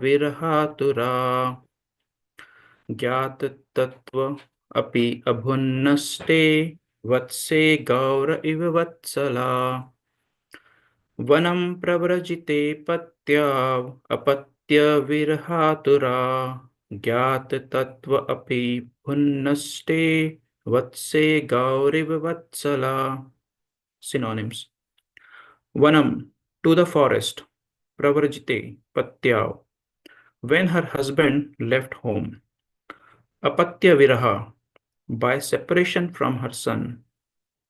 विरहातुरा ज्ञात तत्व अपि अभुन्नष्टे वत्से गौर इव वत्सला वनं प्रव्रजिते पत्या अपत्य विरहातुरा ज्ञात तत्व अपि भुन्नष्टे वत्से गौरिव वत्सला. Synonyms: Vanam, to the forest. Pravrajite, Patyav, when her husband left home. Apatya Viraha, by separation from her son.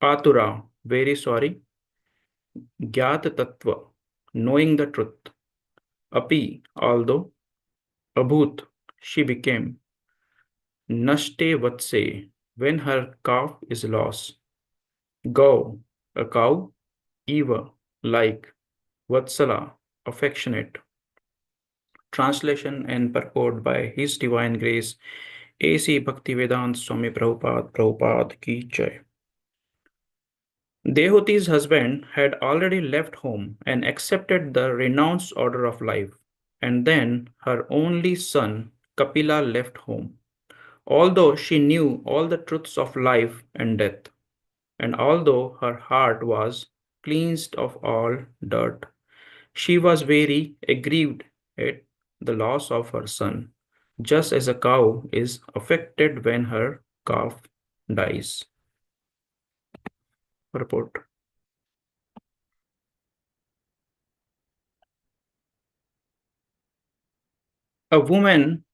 Atura, very sorry. Gyat Tattva, knowing the truth. Api, although. Abhut, she became. Nashte Vatse, when her calf is lost. Gau, a cow. Eva, like. Vatsala, affectionate. Translation and purport by His Divine Grace A.C. Bhaktivedanta Swami Prabhupada Ki Jai. Devhuti's husband had already left home and accepted the renounced order of life, and then her only son Kapila left home. Although she knew all the truths of life and death, and although her heart was cleansed of all dirt, she was very aggrieved at the loss of her son, just as a cow is affected when her calf dies. Report. A woman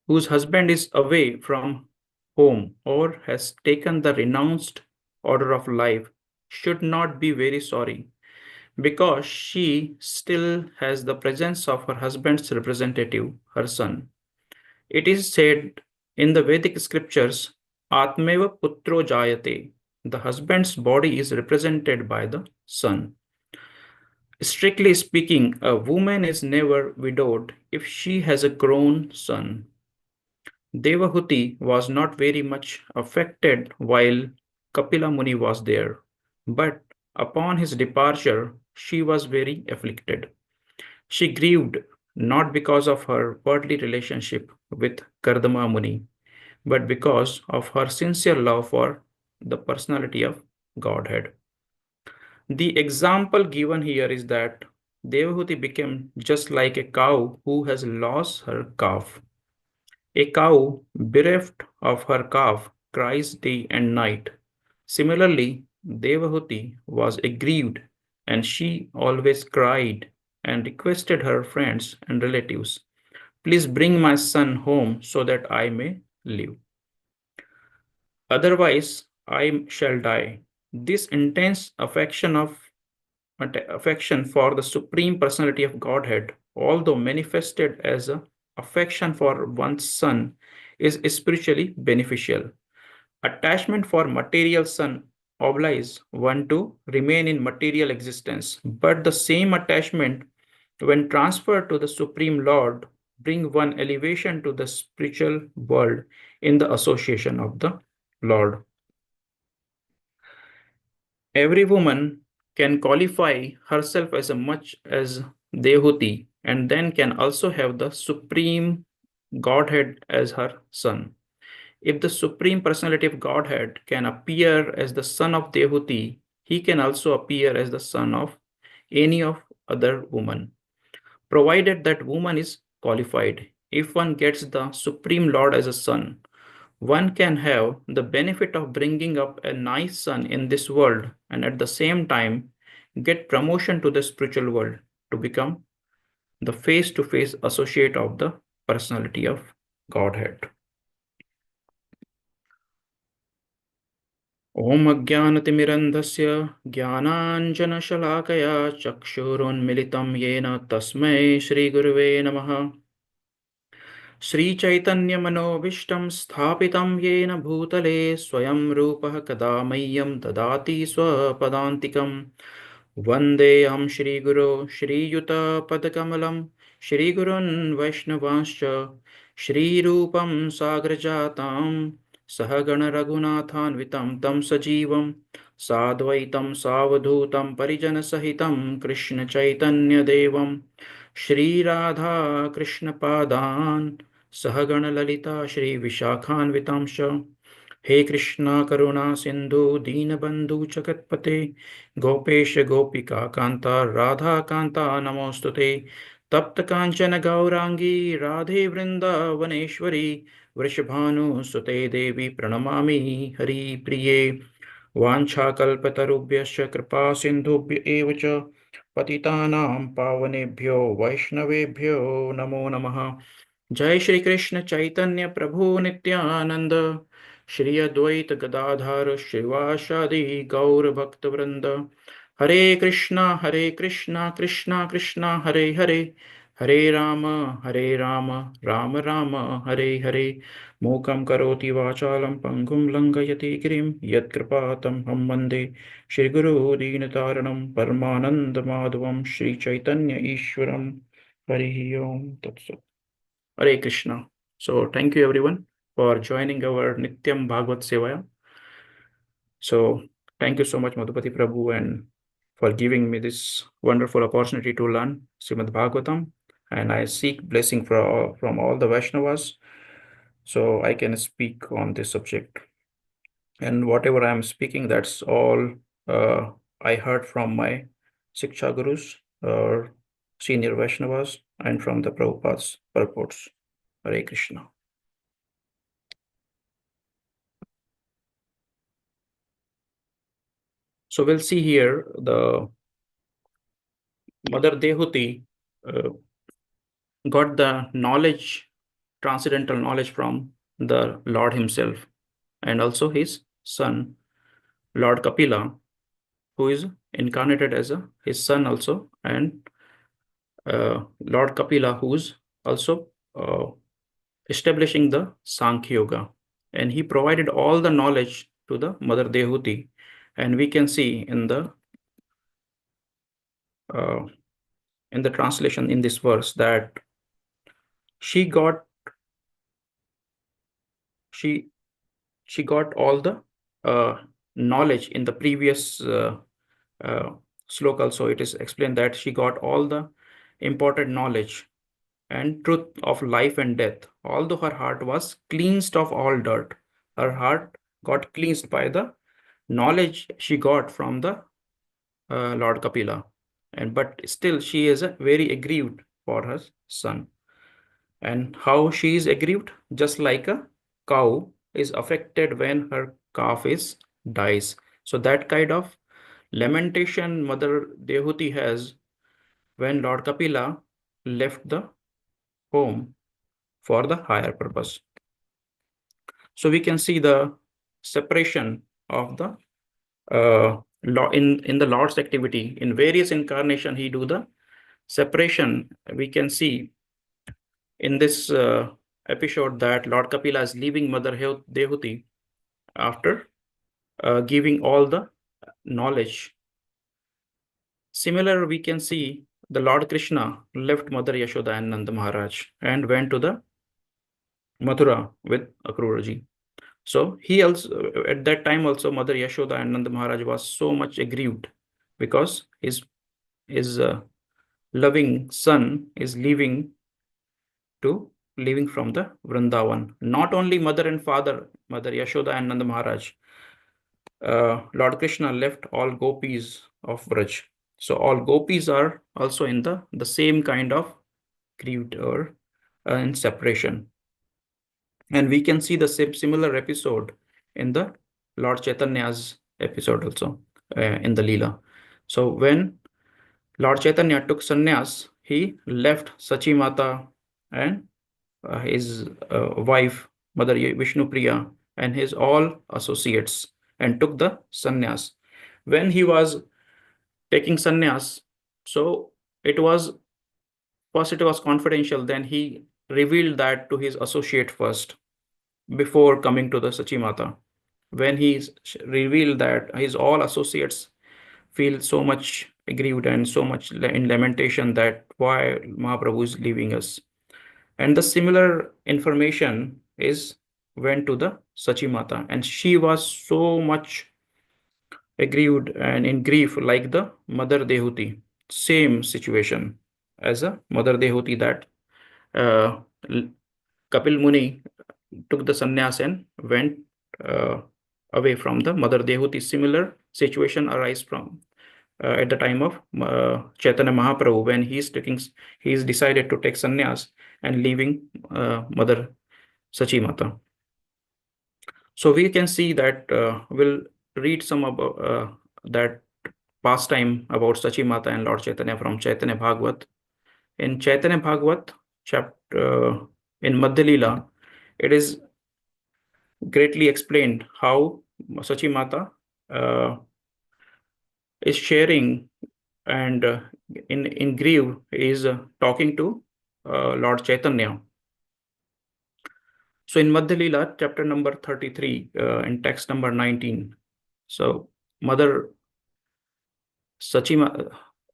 whose husband is away from home or has taken the renounced order of life should not be very sorry, because she still has the presence of her husband's representative, her son. It is said in the Vedic scriptures, Atmeva Putro Jayate, the husband's body is represented by the son. Strictly speaking, a woman is never widowed if she has a grown son. Devahuti was not very much affected while Kapila Muni was there, but upon his departure, she was very afflicted. She grieved not because of her worldly relationship with Kardama Muni, but because of her sincere love for the personality of Godhead. The example given here is that Devahuti became just like a cow who has lost her calf. A cow bereft of her calf cries day and night. Similarly, Devahuti was aggrieved, and she always cried and requested her friends and relatives, "Please bring my son home so that I may live. Otherwise, I shall die." This intense affection for the Supreme Personality of Godhead, although manifested as a affection for one's son, is spiritually beneficial. Attachment for material son obliges one to remain in material existence, but the same attachment, when transferred to the Supreme Lord, bring one elevation to the spiritual world in the association of the Lord. Every woman can qualify herself as much as Dehuti, and then can also have the Supreme Godhead as her son. If the Supreme Personality of Godhead can appear as the son of Dehuti, he can also appear as the son of any of other woman, provided that woman is qualified. If one gets the Supreme Lord as a son, one can have the benefit of bringing up a nice son in this world, and at the same time get promotion to the spiritual world to become the face-to-face associate of the personality of Godhead. Om Ajnanatimirandhasya Jnananjanashalakaya Chakshurunmilitam Yena Tasmai Shri Guruve Namaha. Shri Chaitanya Manobishtam Sthapitam Yena Bhutale Swayam Rupah Kada Mayyam Dadati Swapadantikam Vandeham Shri Guru Shri Yuta Padakamalam Shri Gurun Vaishnavanscha Shri Rupam Sagrajatam Sahagana Raghunathanvitam Tam Sajivam Sadvaitam Savadhutam Parijana Sahitam Krishna Chaitanya Devam Shri Radha Krishna Padan Sahagana Lalita Shri Vishakhanvitamsha. हे कृष्णा करुणा सिंधु दीनबंधु जगतपते गोपेश गोपिका कांता राधा कांता नमोस्तुते तप्त कांचन गौरांगी राधे वृंदावनेश्वरी वृषभानुसुते देवी प्रणमामि हरिप्रिये वाञ्छाकल्पतरुभ्यश्च कृपा सिन्धुभ्य एव च पतितानां पावनेभ्यो वैष्णवेभ्यो नमो नमः। जय श्री कृष्ण चैतन्य प्रभु नित्यानंद श्री अद्वैत गदाधर श्रीवासादि गौर भक्त वृंद। हरे कृष्णा कृष्णा कृष्णा हरे हरे हरे राम राम राम हरे हरे। मूकं करोति वाचालं पङ्गुं लङ्घयति गिरिं यत्कृपातमहं वन्दे श्रीगुरो दीनतारणं परमानन्दमाधवं श्रीचैतन्य ईश्वरं। हरिः ओम तत्सत्। Hare Krishna. So thank you everyone for joining our Nityam Bhagavad Sevaya. So thank you so much Madhupati Prabhu and for giving me this wonderful opportunity to learn Srimad Bhagavatam, and I seek blessing from all the Vaishnavas so I can speak on this subject. And whatever I am speaking, that's all I heard from my Siksha Gurus or senior Vaishnavas and from the Prabhupada's purports. Hare Krishna. So we'll see here the Mother Dehuti got the knowledge, transcendental knowledge from the Lord himself and also his son, Lord Kapila, who is incarnated as his son also, and Lord Kapila, who's also establishing the Sankhya Yoga. And he provided all the knowledge to the Mother Dehuti. And we can see uh, in the translation in this verse that she got she she got all the knowledge in the previous uh, sloka. Also it is explained that she got all the important knowledge and truth of life and death, although her heart was cleansed of all dirt. Her heart got cleansed by the knowledge she got from the Lord Kapila, and but still she is very aggrieved for her son. And how she is aggrieved? Just like a cow is affected when her calf is dies. So that kind of lamentation Mother Dehuti has when Lord Kapila left the home for the higher purpose. So we can see the separation of the in the Lord's activity. In various incarnation, he do the separation. We can see in this episode that Lord Kapila is leaving Mother Dehuti after giving all the knowledge. Similar, we can see the Lord Krishna left Mother Yashoda and Nanda Maharaj and went to the Mathura with Akruraji. So he also at that time also Mother Yashoda and Nanda Maharaj was so much aggrieved because his loving son is leaving from the Vrindavan. Not only mother and father, Mother Yashoda and Nanda Maharaj, Lord Krishna left all gopis of Braj. So all gopis are also in the same kind of grieved or in separation. And we can see the similar episode in the Lord Chaitanya's episode also in the Leela. So when Lord Chaitanya took sannyas, he left Sachi Mata and his wife, Mother Vishnu Priya, and his all associates and took the sannyas. When he was taking sannyas, so it was first it was confidential, then he revealed that to his associate first before coming to the Sachimata. When he revealed that, his all associates feel so much aggrieved and so much in lamentation that why Mahaprabhu is leaving us. And the similar information is went to the Sachimata, and she was so much aggrieved and in grief like the Mother Dehuti. Same situation. as a Mother Dehuti, that uh, Kapil Muni took the sannyas and went uh, away from the Mother Dehuti. Similar situation arise from at the time of Chaitanya Mahaprabhu, when he's decided to take sannyas and leaving Mother Sachi Mata. So we can see that we'll read some about that pastime about Sachi Mata and Lord Chaitanya from Chaitanya Bhagavat. In Chaitanya Bhagavat, chapter in Madhya Lila, it is greatly explained how Sachi Mata is sharing, and in grief is talking to Lord Chaitanya. So in Madhya Lila, chapter number 33, in text number 19, so Mother Sachi,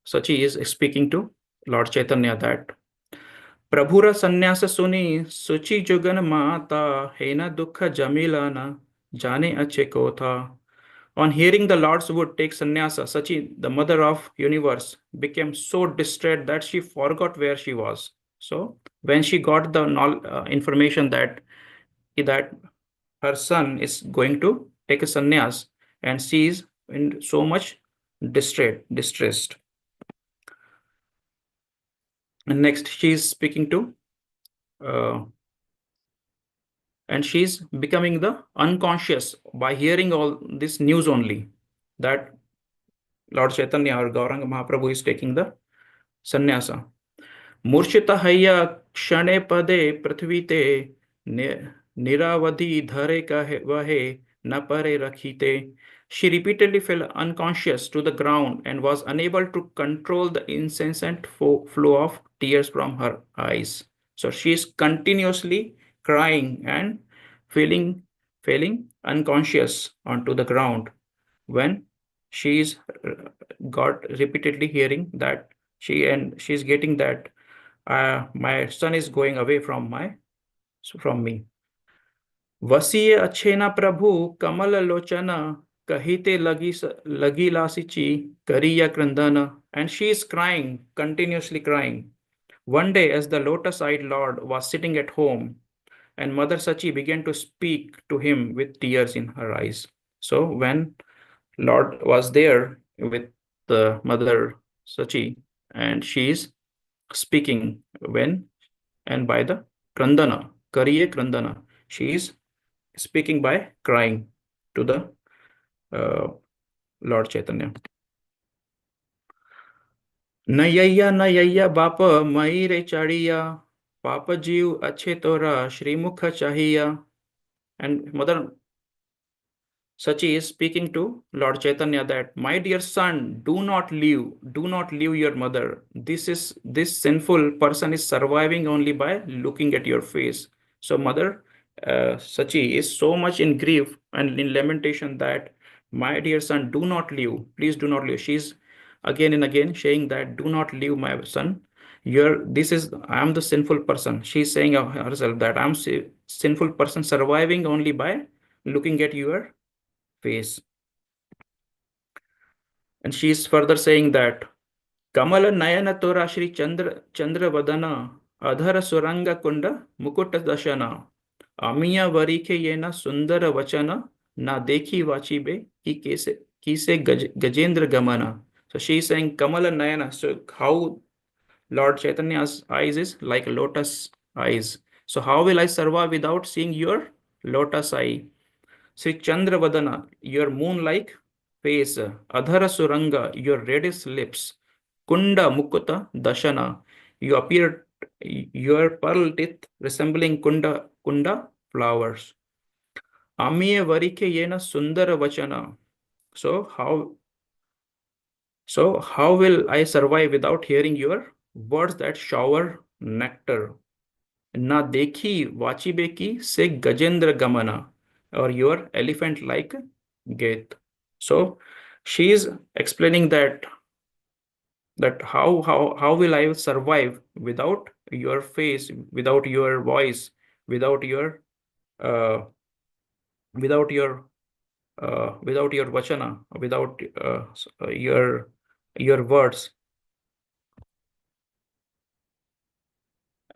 Sachi is speaking to Lord Chaitanya that Prabhura sannyasa suni suchi jugan mata hena dukha jamilana jane ache kotha. On hearing the Lord's would take sannyasa, Sachi, the mother of universe, became so distraught that she forgot where she was. So when she got the information that her son is going to take a sannyas, and she is in so much distressed. And next, she is speaking to, and she's becoming the unconscious by hearing all this news only, that Lord Chaitanya or Gauranga Mahaprabhu is taking the sannyasa. Murshita hayya kshane pade prithvite niravadhi dhare kahe na pare rakhite. She repeatedly fell unconscious to the ground and was unable to control the incessant flow of tears from her eyes. So she is continuously crying and feeling falling unconscious onto the ground when she is got repeatedly hearing that she's getting that my son is going away from me. वसीय अच्छे न प्रभु कमल लोचन कहते लगी लासिची करिया क्रंदन. And she is crying, continuously crying. One day, as the lotus-eyed Lord was sitting at home, and Mother Sachi began to speak to him with tears in her eyes. So when Lord was there with the Mother Sachi, and she is speaking when and by the Krandana, Kariye Krandana, she is speaking by crying to the Lord Chaitanya. Nayaya Bapa Maire Chariya Papa Jeev Ache Tora Shrimukha Chahiya. And Mother Sachi is speaking to Lord Chaitanya that, my dear son, do not leave your mother. This sinful person is surviving only by looking at your face. So Mother Sachi is so much in grief and in lamentation that, my dear son, do not leave. Please do not leave. She's again and again saying that, do not leave my son. I am the sinful person. She's saying of herself that I'm sinful person surviving only by looking at your face. And she is further saying that Kamala Nayana Tora Shri Chandra Vadana Adhara Suranga Kunda Mukutta Dashana Amiya Varike Yena Sundara Vachana Na Dekhi Vachibe Kise Gajendra Gamana. So she is saying Kamala Nayana. So how Lord Chaitanya's eyes is like lotus eyes. So how will I survive without seeing your lotus eye? Sri Chandravadana, your moon-like face. Adhara Suranga, your reddish lips. Kunda Mukuta Dashana, your pearl teeth resembling Kunda flowers. Amiye Varike Yena Sundara Vachana. So how will I survive without hearing your words that shower nectar? Na dekhi vachibeki se Gajendra Gamana, or your elephant like gait. So she is explaining that how will I survive without your face, without your voice, without your uh, without your vachana, without your words.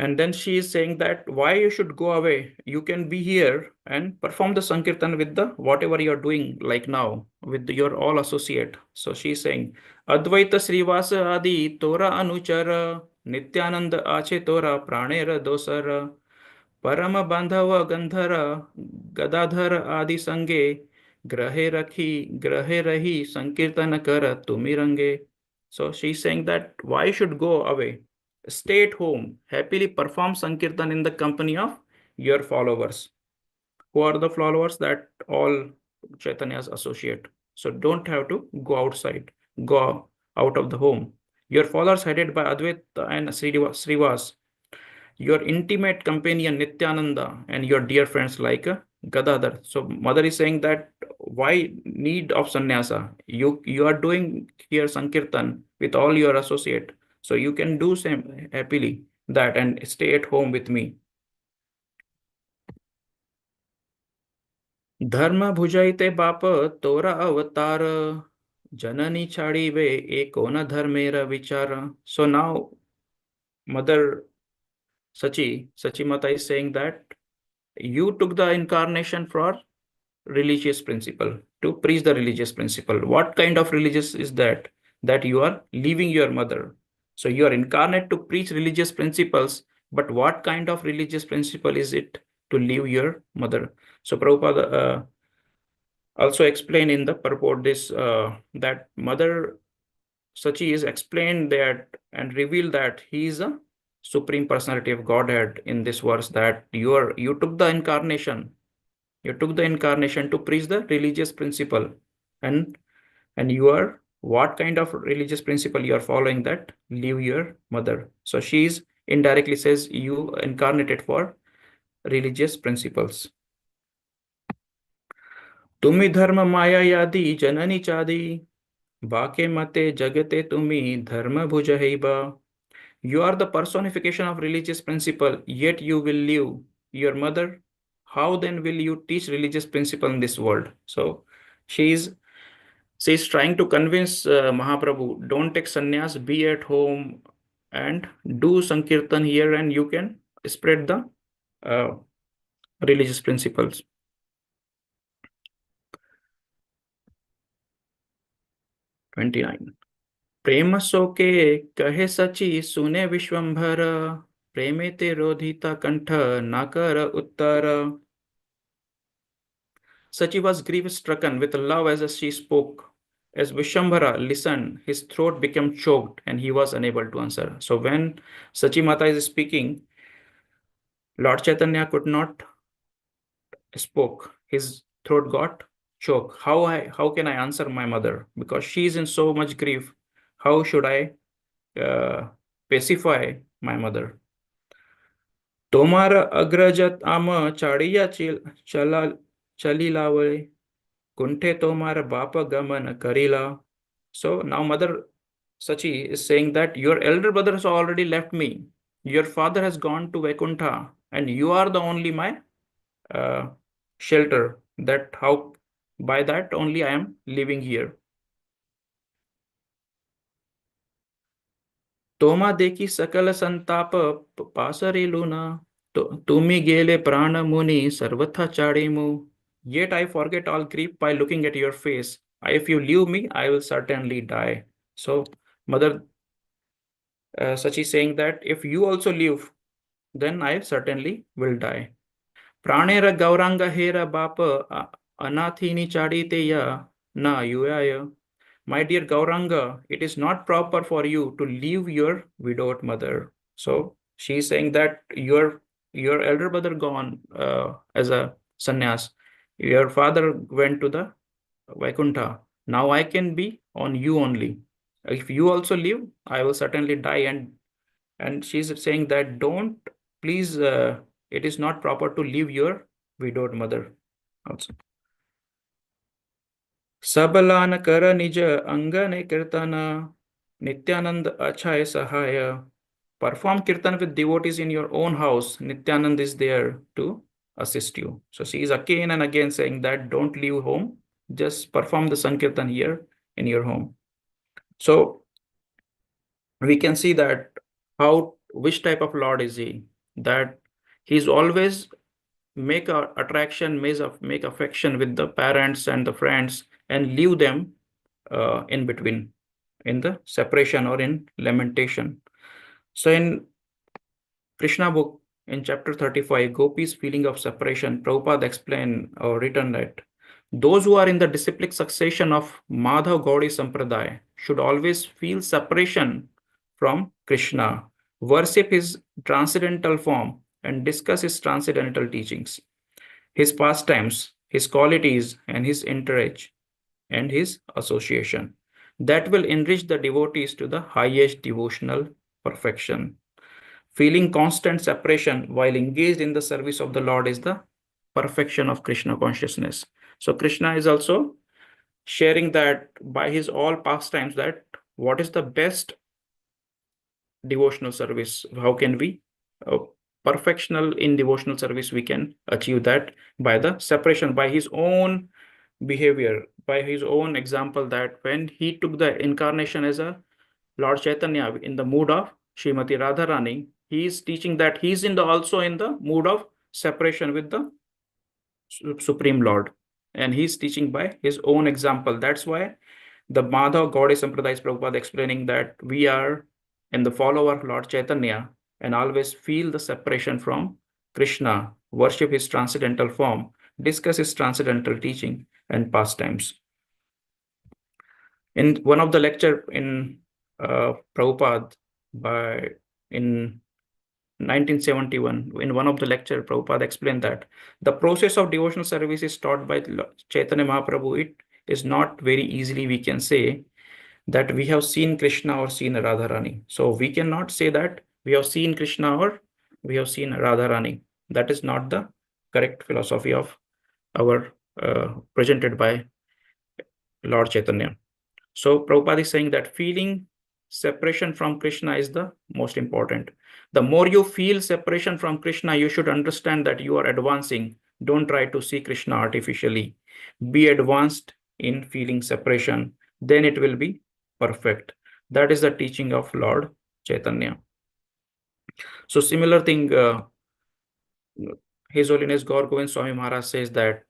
And then she is saying that why you should go away. You can be here and perform the Sankirtan with the whatever you're doing like now with your all associate. So she's saying Advaita Srivasa Adi Tora Anuchara Nityananda Ache Tora Pranera Dosara Parama Bandhava Gandhara Gadadhara Adi Sange Grahe Rahi Sankirtana Kara Tumirange. So she's saying that why should go away? Stay at home, happily perform Sankirtan in the company of your followers. Who are the followers? That all Chaitanya's associate. So don't have to go outside, go out of the home. Your followers headed by Advaita and Srivas, your intimate companion Nityananda, and your dear friends like Gadadhar. So mother is saying that why need of sannyasa? You are doing here Sankirtan with all your associate. So you can do same happily that and stay at home with me. धर्म भुजाइते बाप तोरा अवतार जननी छाड़ी वे एको न धर्मेर विचार. So now mother Sachi Mata is saying that you took the incarnation for religious principle, to preach the religious principle. What kind of religious is that? That you are leaving your mother. So you are incarnate to preach religious principles, but what kind of religious principle is it to leave your mother? So Prabhupada also explained in the purport this that Mother Sachi is explained that and revealed that he is a supreme personality of Godhead in this verse, that you took the incarnation. You took the incarnation to preach the religious principle, and you are what kind of religious principle you are following, that leave your mother. So she is indirectly says you incarnated for religious principles. Tumi dharma maya yadi janani chadi bake mate jagate tumi dharma bhujahaiba. You are the personification of religious principle, yet you will leave your mother. How then will you teach religious principle in this world? So she's she's trying to convince Mahaprabhu, don't take sannyas, be at home and do Sankirtan here, and you can spread the uh, religious principles. 29. प्रेम सोके कहे सची सुने विश्वंभर प्रेमे ते रोधिता कंठ ना कर उत्तर. Sachi was grief stricken with love as she spoke. As Vishambhara listened, his throat became choked and he was unable to answer. So when Sachi Mata is speaking, Lord Chaitanya could not spoke. His throat got choked. How can I answer my mother? Because she is in so much grief. How should I uh, pacify my mother? Tomar agrajat ama chadiya chala chalilavale kunte tomar bapa gaman karila. So now Mother Sachi is saying that your elder brother has already left me. Your father has gone to Vaikuntha, and you are the only my uh, shelter. That how by that only I am living here. तोमा देखी सकल संताप पासरे Luna तो तुमी गेले प्राण मुनि सर्वथा चाड़ेमु. Yet I forget all grief by looking at your face. If you leave me, I will certainly die. So Mother Sachi saying that if you also leave, then I certainly will die. Pranera gauranga hera bapa anathini chadite ya na yuaya. My dear Gauranga, it is not proper for you to leave your widowed mother. So she's saying that your elder brother gone as a sannyas. Your father went to the Vaikuntha. Now I can be on you only. If you also leave, I will certainly die. And she's saying that don't please. It is not proper to leave your widowed mother also. सबलान कर निज अंगने कीर्तन Nityanand Achai Sahaya. Perform kirtan with devotees in your own house. Nityanand is there to assist you. So she is again and again saying that don't leave home. Just perform the Sankirtan here in your home. So we can see that which type of Lord is he? that he's always make a attraction, make affection with the parents and the friends and leave them in between, in the separation or in lamentation. So in Krishna book, in chapter 35, Gopi's feeling of separation, Prabhupada explained or written that those who are in the disciplic succession of Madhav Gaudiya Sampradaya should always feel separation from Krishna, worship his transcendental form, and discuss his transcendental teachings, his pastimes, his qualities, and his interage and his association. That will enrich the devotees to the highest devotional perfection. Feeling constant separation while engaged in the service of the Lord is the perfection of Krishna consciousness. So Krishna is also sharing that by his all pastimes, that what is the best devotional service? How can we perfectional in devotional service? We can achieve that by the separation, by his own behavior, by his own example, that when he took the incarnation as a Lord Chaitanya in the mood of Srimati Radharani, he is teaching that he's in the also in the mood of separation with the Supreme Lord. And he's teaching by his own example. That's why the Madhav Gaudiya Sampradaya is Prabhupada explaining that we are in the follower of Lord Chaitanya and always feel the separation from Krishna, worship his transcendental form, discuss his transcendental teaching and pastimes. In one of the lecture in Prabhupada by in 1971, in one of the lecture, Prabhupada explained that the process of devotional service is taught by Chaitanya Mahaprabhu. It is not very easily we can say that we have seen Krishna or seen Radharani. So we cannot say that we have seen Krishna or we have seen Radharani. That is not the correct philosophy of our presented by Lord Chaitanya. So Prabhupada is saying that feeling separation from Krishna is the most important. The more you feel separation from Krishna, you should understand that you are advancing. Don't try to see Krishna artificially. Be advanced in feeling separation. Then it will be perfect. That is the teaching of Lord Chaitanya. So similar thing, His Holiness Gaur Govind Swami Maharaj says that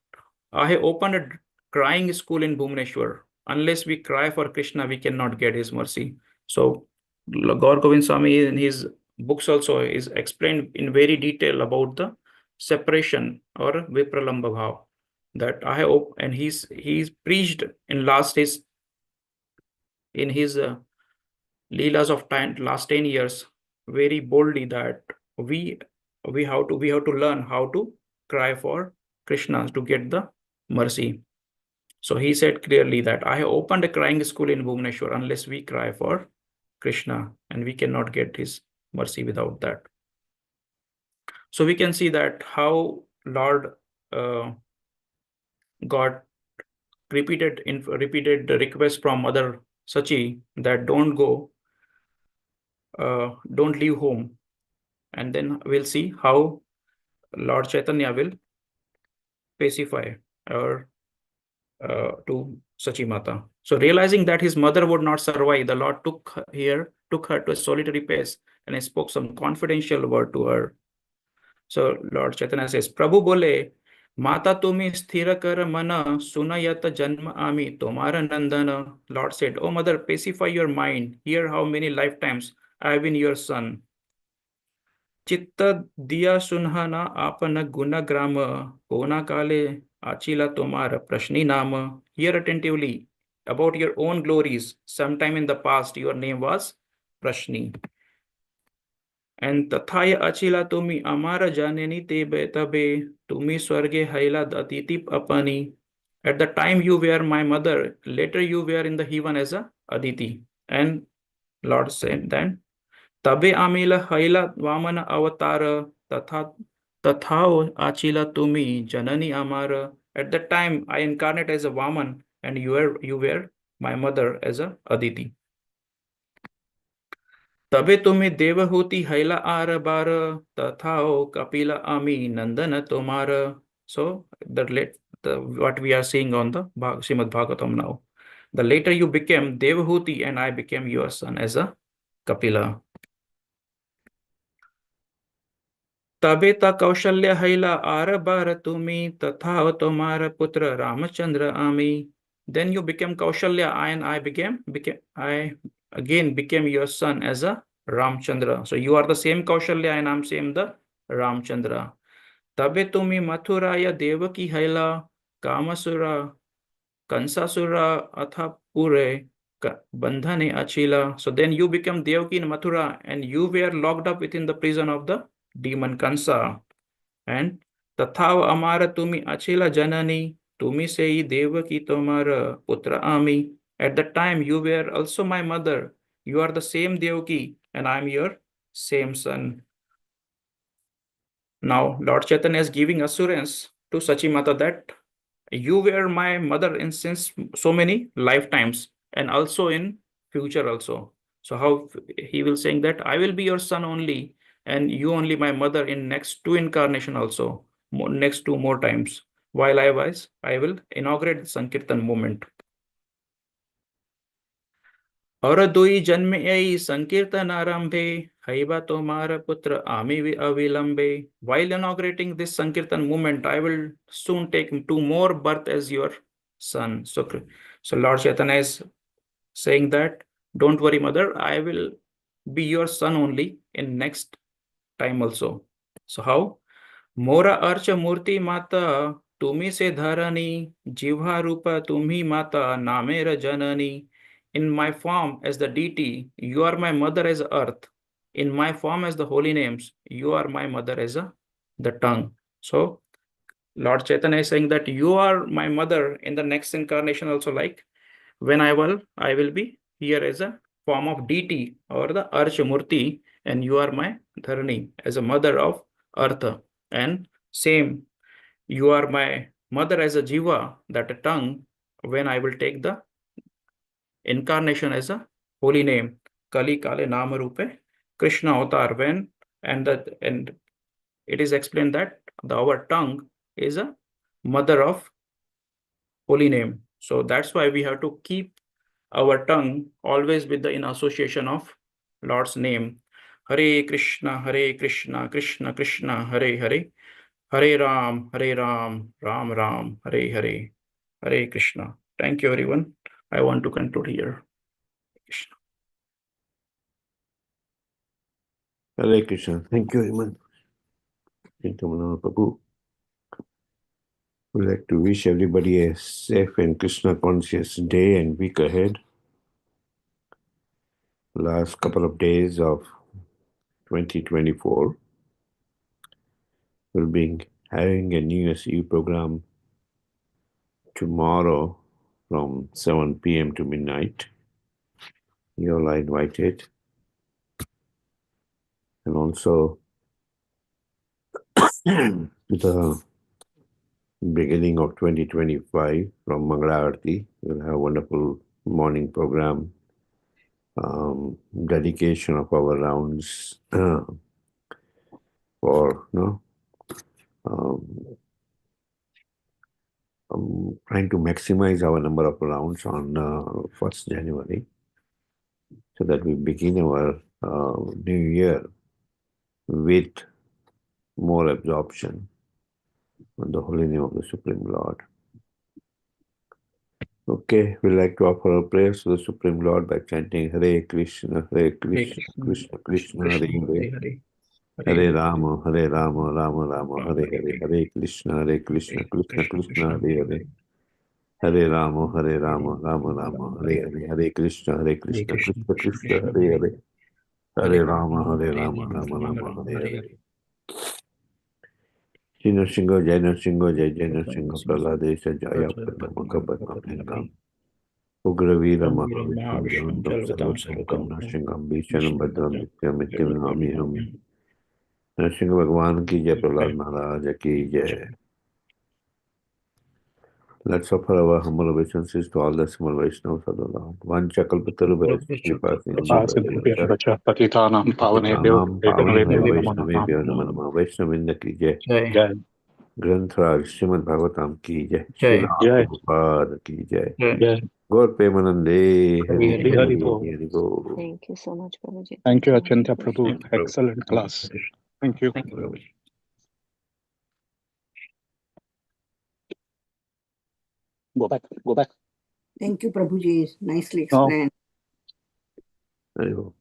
I have opened a crying school in Bhubaneswar. Unless we cry for Krishna, we cannot get his mercy. So Gaur Govind Swami in his books also is explained in very detail about the separation or Vipralamba Bhav. That I have, and he's preached in last his in his Leelas of last 10 years very boldly that we we have to learn how to cry for Krishna to get the mercy. So he said clearly that I have opened a crying school in Bhubaneswar unless we cry for Krishna, and we cannot get his mercy without that. So we can see that how Lord got repeated requests from Mother Sachi that don't go, don't leave home. And then we'll see how Lord Chaitanya will pacify or to Sachi Mata. So realizing that his mother would not survive, the Lord took her to a solitary place and spoke some confidential word to her. So Lord Chaitanya says, Prabhu bole, Mata tumi sthira kar mana sunayat janma ami tomara nandana. Lord said, Oh mother, pacify your mind. Hear how many lifetimes I have been your son. चित्त दिया सुनहना आपन गुण ग्राम कोना काले achila tomar prashni nama. Hear attentively about your own glories. Sometime in the past, your name was Prashni. And tathaya achila tumi amara janeni tebe tabe tumi swarge haila datiti apani. At the time you were my mother, later you were in the heaven as a Aditi. And Lord said then, Tabe amila haila vamana avatara tathao achila tumi janani amara. At that time I incarnate as a Vaman and you were my mother as a Aditi. तबे तुम्हें देवहूति हैला आर बार तथाओ kapila ami nandana tomara. So what we are seeing on the Srimad Bhagavatam now. The later you became Devahuti and I became your son as a Kapila. तबे त कौशल्य हैला आर बार tumi तथा तुम्हारा पुत्र Ramachandra ami. Then you became Kaushalya and I again became your son as a Ramchandra. So you are the same Kaushalya and I'm same the Ramchandra. तबे तुम्ही मथुराय देवकी हैला कामसुरा Kansasura Athapure Bandhane Achila. So then you become Devaki in Mathura and you were locked up within the prison of the demon Kansa. And Tathav Amara Tumi Achila Janani Tumi Sei Devaki Tomara Putra Ami. At the time you were also my mother. You are the same Devaki and I am your same son. Now Lord Chaitanya is giving assurance to Sachimata that you were my mother in since so many lifetimes and also in future also. So how he will saying that I will be your son only and you only my mother in next two incarnation also, next two more times. While I will inaugurate the Sankirtan movement. और दुई जन्म यही संकीर्तन आरंभे हैबा तोमार पुत्र आमी अविलंबे. While inaugurating this Sankirtan movement, I will soon take two more birth as your son. So Lord Chaitanya is saying that, don't worry, mother, I will be your son only in next time also. So how? मोरा urge मूर्ति माता तुम्ही से धरणी जिह्वा रूप तुम्ही माता नामेर जननी. In my form as the deity, you are my mother as earth. In my form as the holy names, you are my mother as the tongue. So Lord Chaitanya is saying that you are my mother in the next incarnation also, like when I will be here as a form of deity or the Archamurti, and you are my Dharani as a mother of earth. And same, you are my mother as a jiva, that a tongue, when I will take the incarnation as a holy name, Kali Kale Nama Rupe, Krishna Avatar, when and it is explained that our tongue is a mother of holy name. So that's why we have to keep our tongue always with the in association of Lord's name. Hare Krishna, Krishna Krishna, Hare Hare, Hare Ram, Ram Ram, Hare Hare, Hare Krishna. Thank you, everyone. I want to conclude here. Krishna. Hare Krishna. Thank you very much. Prabhu. We'd like to wish everybody a safe and Krishna conscious day and week ahead. Last couple of days of 2024. We'll be having a New Year's Eve program tomorrow from 7 p.m. to midnight. You all are invited. And also the beginning of 2025 from Mangalarti, we'll have a wonderful morning program, dedication of our rounds for trying to maximize our number of rounds on 1st January so that we begin our new year with more absorption on the holy name of the Supreme Lord. Okay, we like to offer our prayers to the Supreme Lord by chanting Hare Krishna, Krishna Krishna, Hare Hare, Hare Rama, Rama Rama, Hare Hare, Hare Krishna, Krishna Krishna, Hare Hare, Hare Rama, Rama Rama, Hare Hare, Hare Krishna, Krishna Krishna, Hare Hare, Hare Rama, Rama Rama, Hare Hare. Jai Nrsimha, Jai Nrsimha, Jai Nrsimha, Praladesha, Jaya Padma, Kabadma, Lingam, Ugravira Mahavishnu, Sarvabhaukam, Nrsimham, Bhishanam, Bhadram, Nityam, Nityam, Namiham. Nrsimha Bhagwan ki Jai, Prahlad Maharaj ki Jai. Let's offer our humble obeisances to all the small Vaishnavas of the Lord. Vancha kalpataru Patitanam Pavanebhyo Vaishnavebhyo Namo Namo. Vaishnavinda ki Jai. ग्रंथराज Shrimad Bhagavatam की जय, श्रील प्रभुपाद की जय, गौर प्रेमानंदे हरि बोल. Thank you so much, Prabhuji. Thank you, Achintya Prabhu. Excellent class. Thank you. Go back. Go back. Thank you, Prabhuji. Nicely No. explained. Very well.